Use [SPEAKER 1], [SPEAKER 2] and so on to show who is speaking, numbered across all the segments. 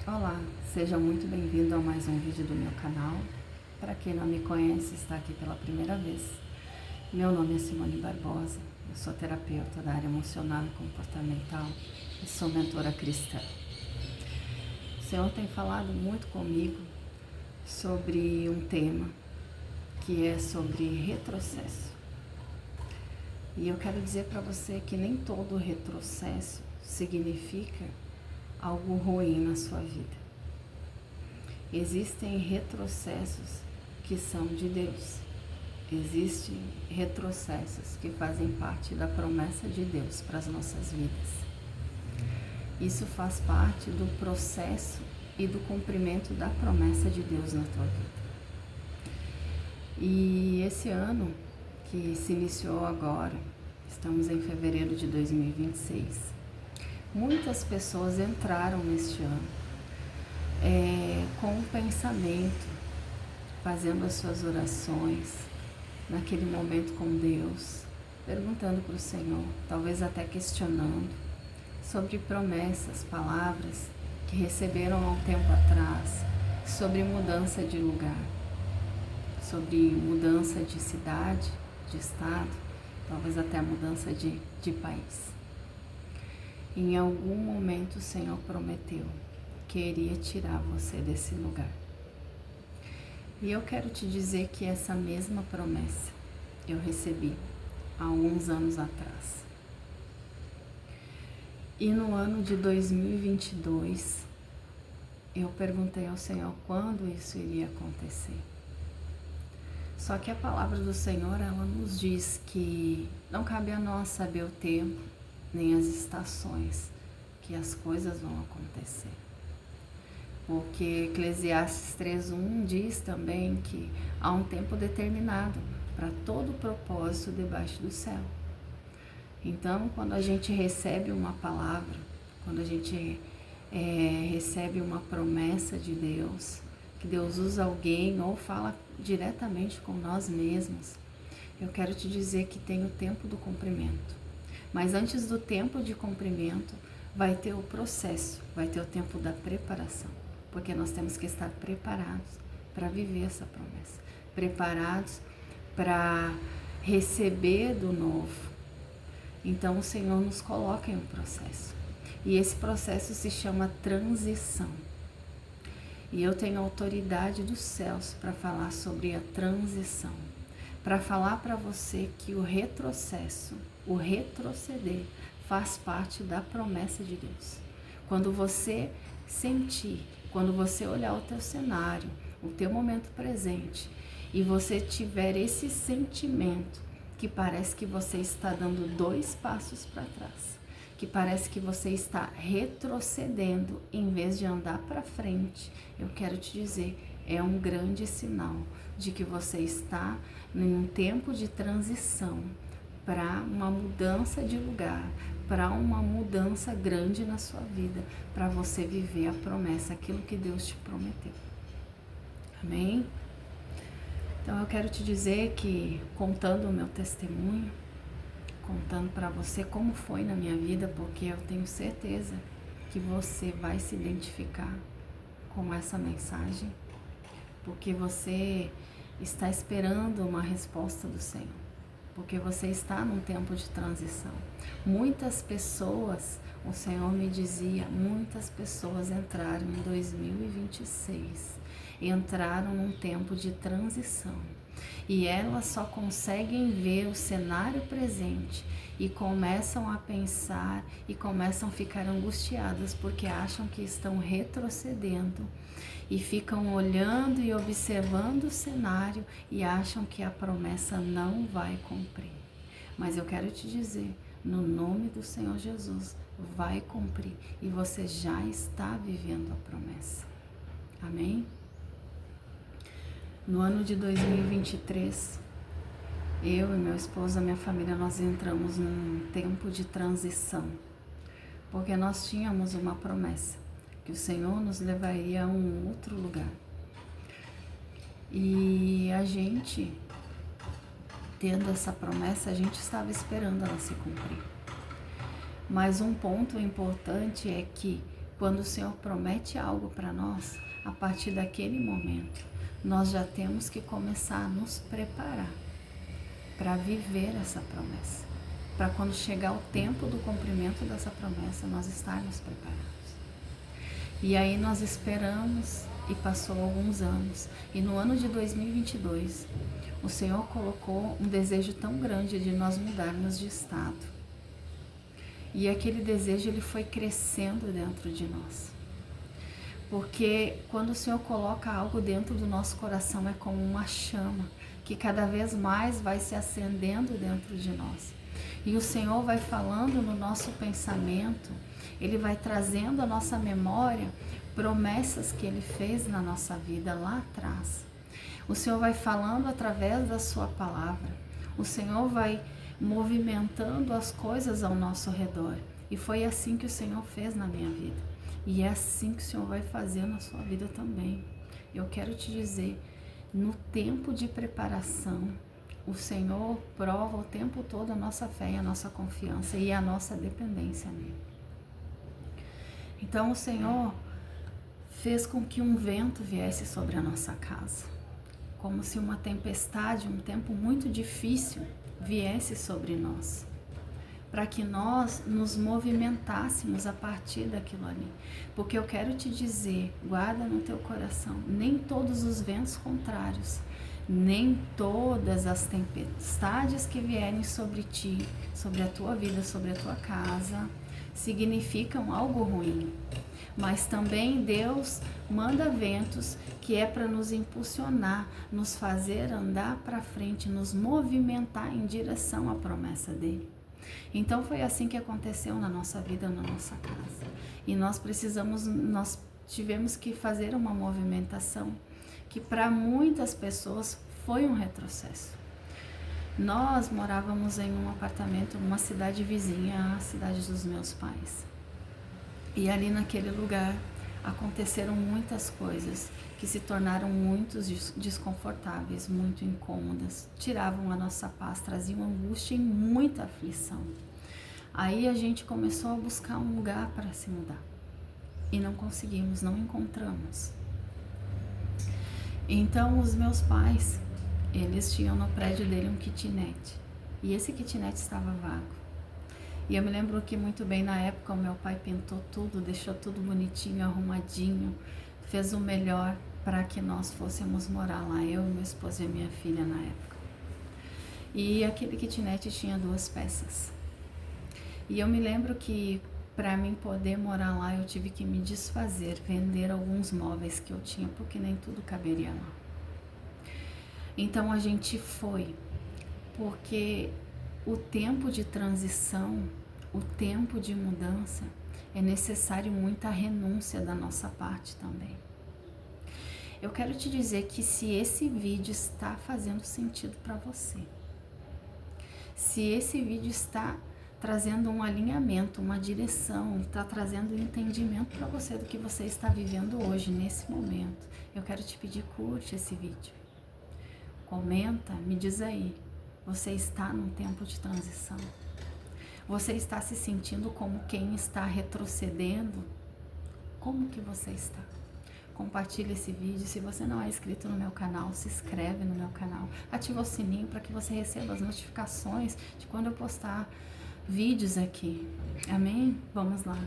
[SPEAKER 1] Olá, seja muito bem-vindo a mais um vídeo do meu canal. Para quem não me conhece, está aqui pela primeira vez. Meu nome é Simone Barbosa, eu sou terapeuta da área emocional e comportamental e sou mentora cristã. O Senhor tem falado muito comigo sobre um tema que é sobre retrocesso. E eu quero dizer para você que nem todo retrocesso significa algo ruim na sua vida. Existem retrocessos que são de Deus. Existem retrocessos que fazem parte da promessa de Deus para as nossas vidas. Isso faz parte do processo e do cumprimento da promessa de Deus na tua vida. E esse ano que se iniciou agora, estamos em fevereiro de 2026, muitas pessoas entraram neste ano com um pensamento, fazendo as suas orações, naquele momento com Deus, perguntando para o Senhor, talvez até questionando sobre promessas, palavras que receberam há um tempo atrás, sobre mudança de lugar, sobre mudança de cidade, de estado, talvez até mudança de país. Em algum momento o Senhor prometeu que iria tirar você desse lugar. E eu quero te dizer que essa mesma promessa eu recebi há alguns anos atrás. E no ano de 2022, eu perguntei ao Senhor quando isso iria acontecer. Só que a palavra do Senhor, ela nos diz que não cabe a nós saber o tempo, nem as estações que as coisas vão acontecer. Porque Eclesiastes 3:1 diz também que há um tempo determinado para todo propósito debaixo do céu. Então, quando a gente recebe uma palavra, quando a gente recebe uma promessa de Deus, que Deus usa alguém ou fala diretamente com nós mesmos, eu quero te dizer que tem o tempo do cumprimento. Mas antes do tempo de cumprimento, vai ter o processo, vai ter o tempo da preparação. Porque nós temos que estar preparados para viver essa promessa. Preparados para receber do novo. Então o Senhor nos coloca em um processo. E esse processo se chama transição. E eu tenho autoridade dos céus para falar sobre a transição. Para falar para você que o retrocesso, o retroceder, faz parte da promessa de Deus. Quando você sentir, quando você olhar o teu cenário, o teu momento presente, e você tiver esse sentimento que parece que você está dando 2 passos para trás, que parece que você está retrocedendo em vez de andar para frente, eu quero te dizer, é um grande sinal de que você está em um tempo de transição para uma mudança de lugar, para uma mudança grande na sua vida, para você viver a promessa, aquilo que Deus te prometeu. Amém? Então eu quero te dizer que, contando o meu testemunho, contando para você como foi na minha vida, porque eu tenho certeza que você vai se identificar com essa mensagem, porque você está esperando uma resposta do Senhor, porque você está num tempo de transição. Muitas pessoas, o Senhor me dizia, muitas pessoas entraram em 2026, entraram num tempo de transição, e elas só conseguem ver o cenário presente e começam a pensar e começam a ficar angustiadas porque acham que estão retrocedendo e ficam olhando e observando o cenário e acham que a promessa não vai cumprir. Mas eu quero te dizer, no nome do Senhor Jesus, vai cumprir e você já está vivendo a promessa. Amém? No ano de 2023, eu e meu esposo, a minha família, nós entramos num tempo de transição, porque nós tínhamos uma promessa, que o Senhor nos levaria a um outro lugar. E a gente, tendo essa promessa, a gente estava esperando ela se cumprir. Mas um ponto importante é que Quando o Senhor promete algo para nós, a partir daquele momento, nós já temos que começar a nos preparar para viver essa promessa. Para quando chegar o tempo do cumprimento dessa promessa, nós estarmos preparados. E aí nós esperamos e passou alguns anos. E no ano de 2022, o Senhor colocou um desejo tão grande de nós mudarmos de estado. E aquele desejo ele foi crescendo dentro de nós. Porque quando o Senhor coloca algo dentro do nosso coração, é como uma chama que cada vez mais vai se acendendo dentro de nós. E o Senhor vai falando no nosso pensamento, Ele vai trazendo à nossa memória promessas que Ele fez na nossa vida lá atrás. O Senhor vai falando através da sua palavra. O Senhor vai movimentando as coisas ao nosso redor. E foi assim que o Senhor fez na minha vida. E é assim que o Senhor vai fazer na sua vida também. Eu quero te dizer, no tempo de preparação, o Senhor prova o tempo todo a nossa fé e a nossa confiança e a nossa dependência nele. Então o Senhor fez com que um vento viesse sobre a nossa casa, como se uma tempestade, um tempo muito difícil viesse sobre nós, para que nós nos movimentássemos a partir daquilo ali. Porque eu quero te dizer, guarda no teu coração, nem todos os ventos contrários, nem todas as tempestades que vierem sobre ti, sobre a tua vida, sobre a tua casa, significam algo ruim. Mas também Deus manda ventos que é para nos impulsionar, nos fazer andar para frente, nos movimentar em direção à promessa dele. Então foi assim que aconteceu na nossa vida, na nossa casa. E nós tivemos que fazer uma movimentação que para muitas pessoas foi um retrocesso. Nós morávamos em um apartamento numa cidade vizinha à cidade dos meus pais. E ali naquele lugar aconteceram muitas coisas que se tornaram muito desconfortáveis, muito incômodas, tiravam a nossa paz, traziam angústia e muita aflição. Aí a gente começou a buscar um lugar para se mudar e não conseguimos, não encontramos. Então os meus pais, eles tinham no prédio dele um kitnet e esse kitnet estava vago. E eu me lembro que muito bem na época o meu pai pintou tudo, deixou tudo bonitinho, arrumadinho, fez o melhor para que nós fôssemos morar lá, eu, meu esposo e minha filha na época. E aquele kitnet tinha 2 peças. E eu me lembro que para mim poder morar lá eu tive que me desfazer, vender alguns móveis que eu tinha, porque nem tudo caberia lá. Então a gente foi, porque o tempo de transição, o tempo de mudança, é necessário muita renúncia da nossa parte também. Eu quero te dizer que se esse vídeo está fazendo sentido para você, se esse vídeo está trazendo um alinhamento, uma direção, está trazendo um entendimento para você do que você está vivendo hoje, nesse momento, eu quero te pedir, curte esse vídeo. Comenta, me diz aí, você está num tempo de transição? Você está se sentindo como quem está retrocedendo? Como que você está? Compartilhe esse vídeo. Se você não é inscrito no meu canal, se inscreve no meu canal. Ativa o sininho para que você receba as notificações de quando eu postar vídeos aqui. Amém? Vamos lá.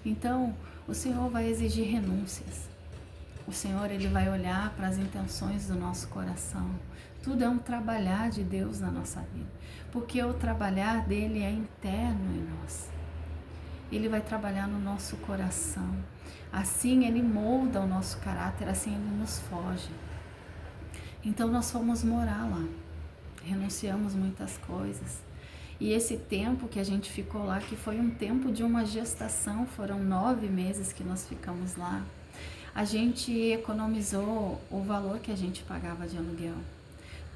[SPEAKER 1] Então, o Senhor vai exigir renúncias. O Senhor, Ele vai olhar para as intenções do nosso coração. Tudo é um trabalhar de Deus na nossa vida, porque o trabalhar dele é interno em nós. Ele vai trabalhar no nosso coração. Assim Ele molda o nosso caráter, assim Ele nos foge. Então nós fomos morar lá, renunciamos muitas coisas. E esse tempo que a gente ficou lá, que foi um tempo de uma gestação, foram 9 meses que nós ficamos lá. A gente economizou o valor que a gente pagava de aluguel,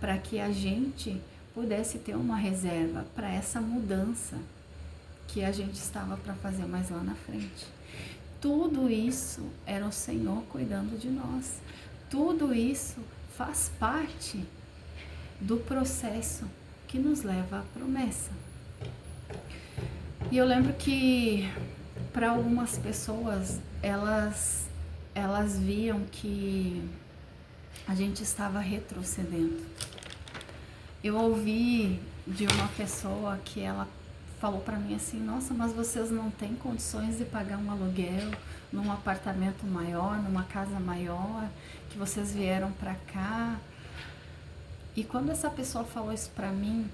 [SPEAKER 1] para que a gente pudesse ter uma reserva para essa mudança que a gente estava para fazer mais lá na frente. Tudo isso era o Senhor cuidando de nós. Tudo isso faz parte do processo que nos leva à promessa. E eu lembro que para algumas pessoas, elas viam que a gente estava retrocedendo. Eu ouvi de uma pessoa que ela falou para mim assim: nossa, mas vocês não têm condições de pagar um aluguel num apartamento maior, numa casa maior, que vocês vieram para cá. E quando essa pessoa falou isso para mim,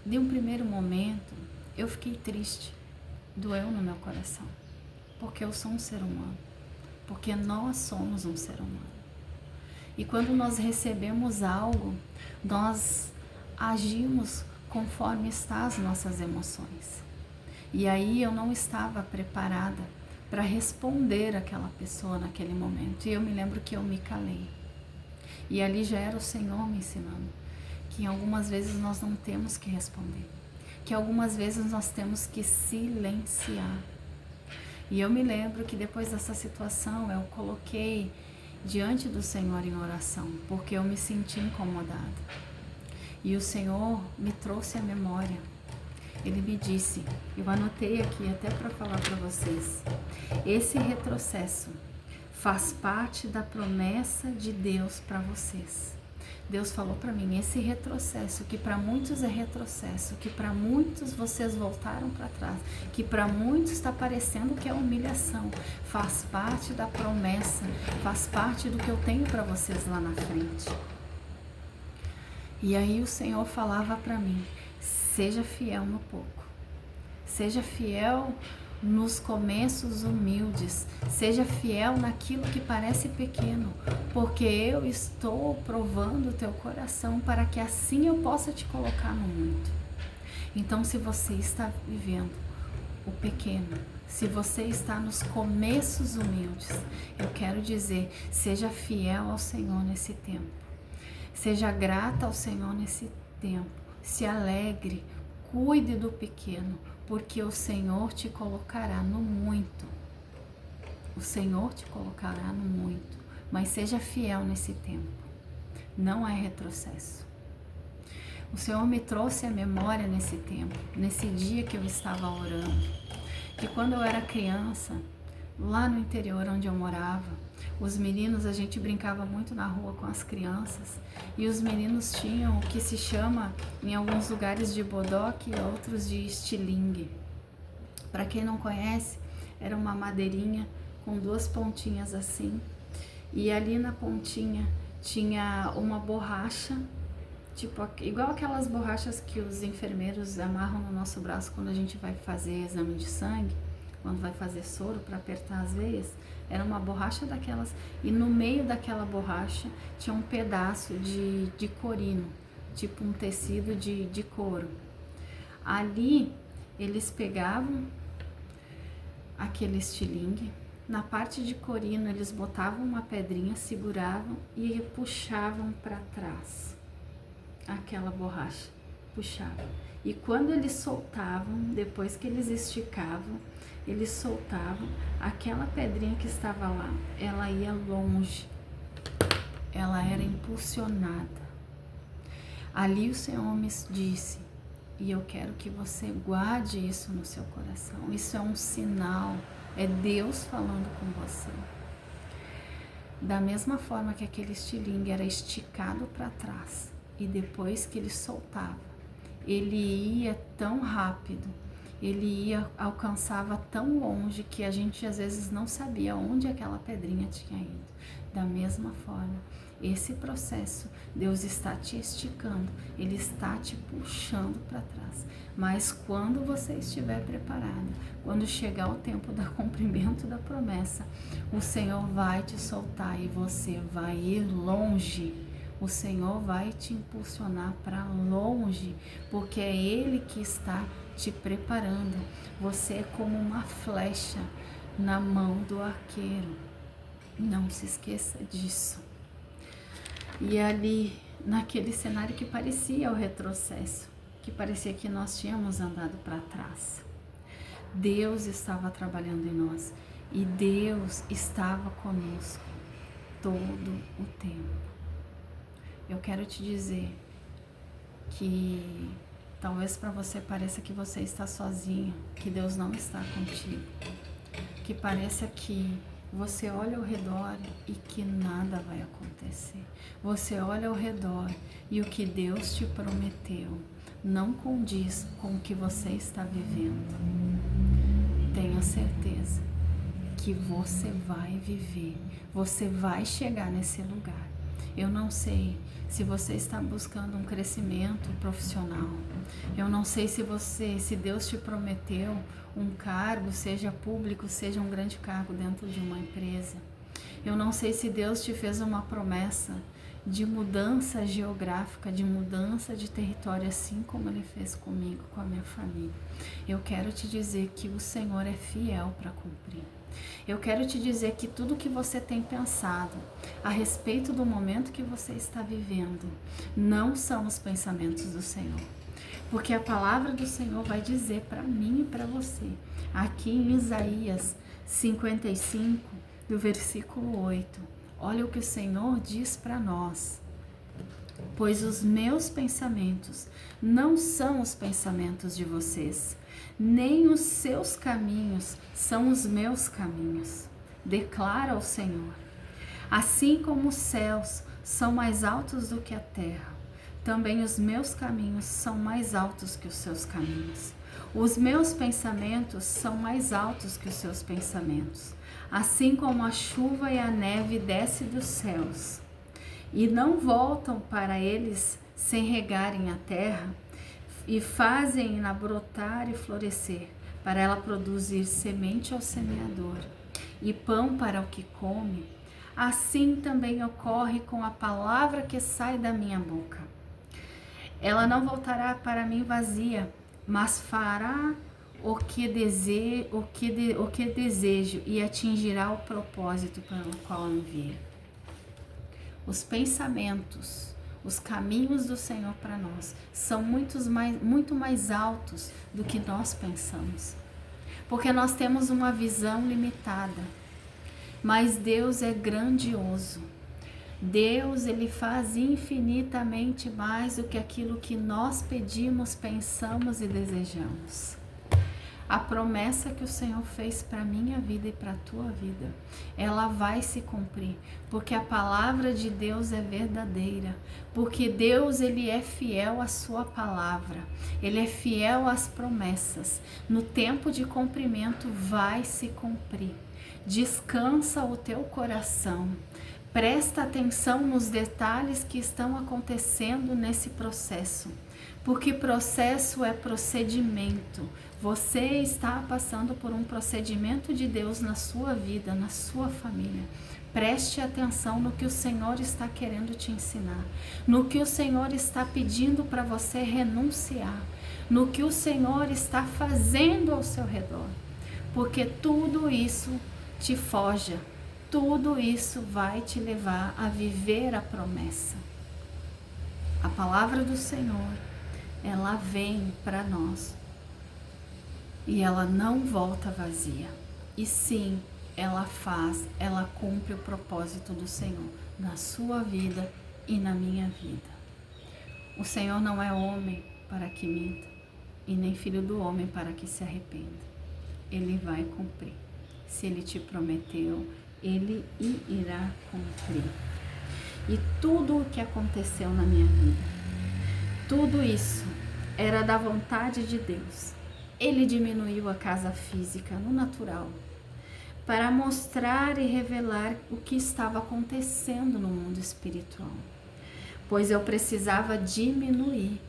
[SPEAKER 1] de um primeiro momento, eu fiquei triste, doeu no meu coração, porque eu sou um ser humano, porque nós somos um ser humano. E quando nós recebemos algo, nós agimos conforme estão as nossas emoções. E aí eu não estava preparada para responder àquela pessoa naquele momento. E eu me lembro que eu me calei. E ali já era o Senhor me ensinando que algumas vezes nós não temos que responder, que algumas vezes nós temos que silenciar. E eu me lembro que depois dessa situação eu coloquei diante do Senhor em oração, porque eu me senti incomodada. E o Senhor me trouxe à memória. Ele me disse, eu anotei aqui até para falar para vocês, esse retrocesso faz parte da promessa de Deus para vocês. Deus falou para mim, esse retrocesso, que para muitos é retrocesso, que para muitos vocês voltaram para trás, que para muitos está parecendo que é humilhação, faz parte da promessa, faz parte do que eu tenho para vocês lá na frente. E aí o Senhor falava para mim, seja fiel no pouco, seja fiel nos começos humildes, seja fiel naquilo que parece pequeno, porque eu estou provando o teu coração para que assim eu possa te colocar no muito. Então, se você está vivendo o pequeno, se você está nos começos humildes, eu quero dizer, seja fiel ao Senhor nesse tempo, seja grata ao Senhor nesse tempo, se alegre, cuide do pequeno, porque o Senhor te colocará no muito. O Senhor te colocará no muito, mas seja fiel nesse tempo. Não é retrocesso. O Senhor me trouxe à memória nesse tempo, nesse dia que eu estava orando, que quando eu era criança, lá no interior onde eu morava, os meninos, a gente brincava muito na rua com as crianças, e os meninos tinham o que se chama em alguns lugares de bodoque e outros de estilingue. Para quem não conhece, era uma madeirinha com duas pontinhas assim, e ali na pontinha tinha uma borracha, tipo igual aquelas borrachas que os enfermeiros amarram no nosso braço quando a gente vai fazer exame de sangue, quando vai fazer soro para apertar as veias. Era uma borracha daquelas, e no meio daquela borracha tinha um pedaço de corino, tipo um tecido de couro. Ali eles pegavam aquele estilingue, na parte de corino eles botavam uma pedrinha, seguravam e puxavam para trás aquela borracha, puxavam. E quando eles soltavam, depois que eles esticavam, eles soltavam, aquela pedrinha que estava lá, ela ia longe, ela era impulsionada. Ali o Senhor me disse, e eu quero que você guarde isso no seu coração, isso é um sinal, é Deus falando com você. Da mesma forma que aquele estilingue era esticado para trás, e depois que ele soltava, ele ia tão rápido, ele alcançava tão longe que a gente às vezes não sabia onde aquela pedrinha tinha ido. Da mesma forma, esse processo, Deus está te esticando, Ele está te puxando para trás. Mas quando você estiver preparado, quando chegar o tempo do cumprimento da promessa, o Senhor vai te soltar e você vai ir longe. O Senhor vai te impulsionar para longe, porque é Ele que está te preparando. Você é como uma flecha na mão do arqueiro. Não se esqueça disso. E ali, naquele cenário que parecia o retrocesso, que parecia que nós tínhamos andado para trás, Deus estava trabalhando em nós e Deus estava conosco todo o tempo. Eu quero te dizer que talvez para você pareça que você está sozinho, que Deus não está contigo. que pareça que você olha ao redor e que nada vai acontecer. Você olha ao redor e o que Deus te prometeu não condiz com o que você está vivendo. Tenha certeza que você vai viver, você vai chegar nesse lugar. Eu não sei se você está buscando um crescimento profissional. Eu não sei se Deus te prometeu um cargo, seja público, seja um grande cargo dentro de uma empresa. Eu não sei se Deus te fez uma promessa de mudança geográfica, de mudança de território, assim como Ele fez comigo, com a minha família. Eu quero te dizer que o Senhor é fiel para cumprir. Eu quero te dizer que tudo que você tem pensado a respeito do momento que você está vivendo não são os pensamentos do Senhor. Porque a palavra do Senhor vai dizer para mim e para você, aqui em Isaías 55, do versículo 8, olha o que o Senhor diz para nós. Pois os meus pensamentos não são os pensamentos de vocês, nem os seus caminhos são os meus caminhos, declara o Senhor. Assim como os céus são mais altos do que a terra, também os meus caminhos são mais altos que os seus caminhos. Os meus pensamentos são mais altos que os seus pensamentos. Assim como a chuva e a neve descem dos céus e não voltam para eles sem regarem a terra e fazem-na brotar e florescer, para ela produzir semente ao semeador e pão para o que come, assim também ocorre com a palavra que sai da minha boca. Ela não voltará para mim vazia, mas fará o que desejo e atingirá o propósito pelo qual eu enviei. Os pensamentos, os caminhos do Senhor para nós são muito mais altos do que nós pensamos. Porque nós temos uma visão limitada. Mas Deus é grandioso. Deus, Ele faz infinitamente mais do que aquilo que nós pedimos, pensamos e desejamos. A promessa que o Senhor fez para a minha vida e para a tua vida, ela vai se cumprir, porque a palavra de Deus é verdadeira, porque Deus, Ele é fiel à sua palavra, Ele é fiel às promessas. No tempo de cumprimento vai se cumprir. Descansa o teu coração. Presta atenção nos detalhes que estão acontecendo nesse processo, porque processo é procedimento. Você está passando por um procedimento de Deus na sua vida, na sua família. Preste atenção no que o Senhor está querendo te ensinar, no que o Senhor está pedindo para você renunciar, no que o Senhor está fazendo ao seu redor, porque tudo isso te forja. Tudo isso vai te levar a viver a promessa. A palavra do Senhor, ela vem para nós e ela não volta vazia. E sim, ela cumpre o propósito do Senhor na sua vida e na minha vida. O Senhor não é homem para que minta e nem filho do homem para que se arrependa. Ele vai cumprir. Se Ele te prometeu, Ele irá cumprir. E tudo o que aconteceu na minha vida, tudo isso era da vontade de Deus. Ele diminuiu a casa física no natural para mostrar e revelar o que estava acontecendo no mundo espiritual, pois eu precisava diminuir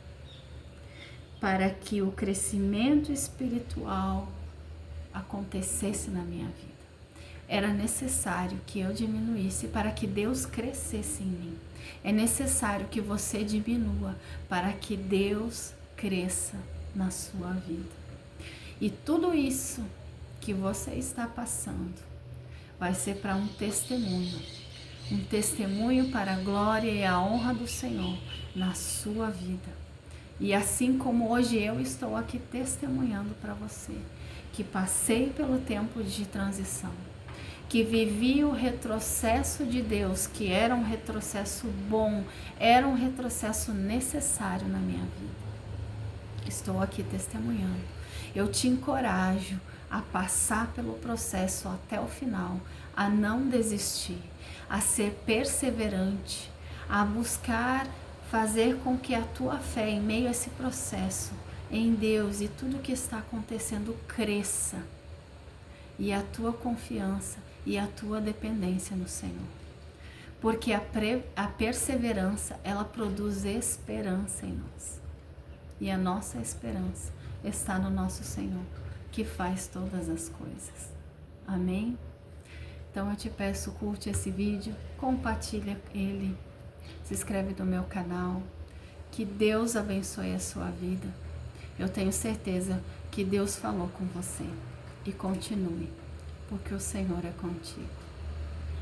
[SPEAKER 1] para que o crescimento espiritual acontecesse na minha vida. Era necessário que eu diminuísse para que Deus crescesse em mim. É necessário que você diminua para que Deus cresça na sua vida. E tudo isso que você está passando vai ser para um testemunho para a glória e a honra do Senhor na sua vida. E assim como hoje eu estou aqui testemunhando para você, que passei pelo tempo de transição, que vivi o retrocesso de Deus, que era um retrocesso bom, era um retrocesso necessário na minha vida. Estou aqui testemunhando. Eu te encorajo a passar pelo processo até o final, a não desistir, a ser perseverante, a buscar fazer com que a tua fé em meio a esse processo em Deus e tudo que está acontecendo cresça, e a tua confiança e a tua dependência no Senhor. Porque a perseverança, ela produz esperança em nós. E a nossa esperança está no nosso Senhor, que faz todas as coisas. Amém? Então eu te peço, curte esse vídeo, compartilha ele, se inscreve no meu canal. Que Deus abençoe a sua vida. Eu tenho certeza que Deus falou com você. E continue, porque o Senhor é contigo.